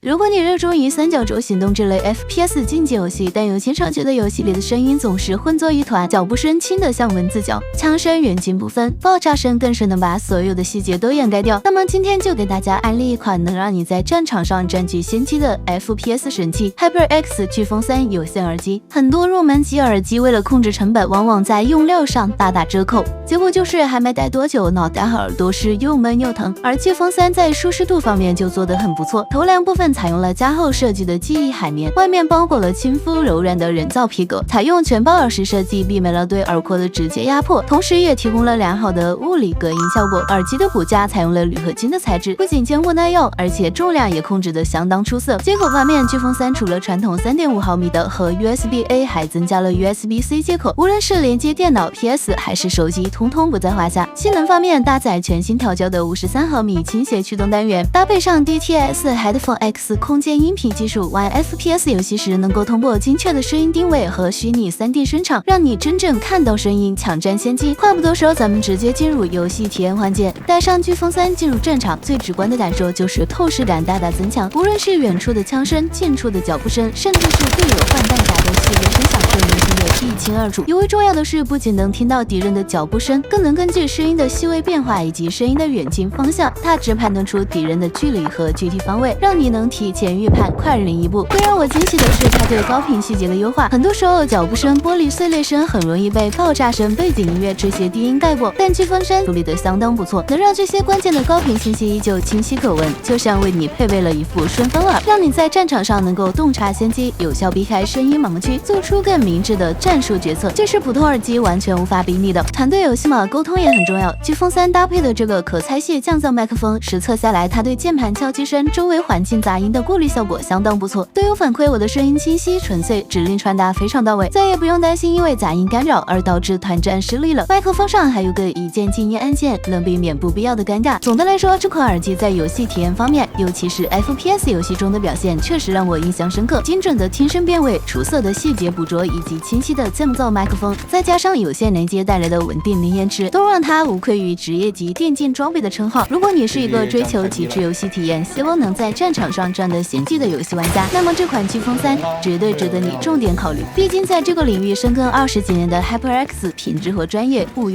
如果你热衷于三角洲行动这类 FPS 竞技游戏，但又经常觉得游戏里的声音总是混作一团，脚步声轻得像蚊子叫，枪声远近不分，爆炸声更是能把所有的细节都掩盖掉，那么今天就给大家安利一款能让你在战场上占据先机的 FPS 神器 HyperX 飓风3有线耳机。很多入门级耳机为了控制成本，往往在用料上大打折扣，结果就是还没戴多久，脑袋和耳朵是又闷又疼。而飓风3在舒适度方面就做得很不错，头梁部分采用了加厚设计的记忆海绵，外面包裹了亲肤柔软的人造皮革，采用全包耳式设计，避免了对耳廓的直接压迫，同时也提供了良好的物理隔音效果。耳机的骨架采用了铝合金的材质，不仅坚固耐用，而且重量也控制得相当出色。接口方面，飓风3除了传统 3.5 毫米的和 USB-A， 还增加了 USB-C 接口，无论是连接电脑、PS 还是手机，通通不在话下。性能方面，搭载全新调教的53毫米倾斜驱动单元，搭配上 DTS Headphone X 空间音频技术，玩 FPS 游戏时能够通过精确的声音定位和虚拟 3D 声场，让你真正看到声音，抢占先机。话不多说，咱们直接进入游戏体验环节。带上飓风3进入战场，最直观的感受就是透视感大大增强，无论是远处的枪声、近处的脚步声，甚至是队友换弹夹的细微声响，都能听得一清二楚。尤为重要的是，不仅能听到敌人的脚步声，更能根据声音的细微变化以及声音的远近方向，大致判断出敌人的距离和具体方位，让你能提前预判，快人一步。最让我惊喜的是它对高频细节的优化，很多时候脚步声、玻璃碎裂声很容易被爆炸声、背景音乐这些低音盖过，但飓风3处理得相当不错，能让这些关键的高频信息依旧清晰可闻，就像为你配备了一副顺风耳，让你在战场上能够洞察先机，有效避开声音盲区，做出更明智的战术决策，这是普通耳机完全无法比拟的。团队游戏嘛，沟通也很重要。飓风3搭配的这个可拆卸降噪麦克风，实测下来，它对键盘敲击声、周围环境杂音的过滤效果相当不错。队友反馈我的声音清晰纯粹，指令传达非常到位，再也不用担心因为杂音干扰而导致团战失利了。麦克风上还有个一键静音按键，能避免不必要的尴尬。总的来说，这款耳机在游戏体验方面，尤其是 FPS 游戏中的表现，确实让我印象深刻。精准的听声辨位、出色的细节捕捉以及清晰的降噪麦克风，再加上有线连接带来的稳定零延迟，都让它无愧于职业级电竞装备的称号。如果你是一个追求极致游戏体验，希望能在战场上占得先机的游戏玩家，那么这款飓风3绝对值得你重点考虑。毕竟在这个领域深耕20几年的 HyperX， 品质和专业毋庸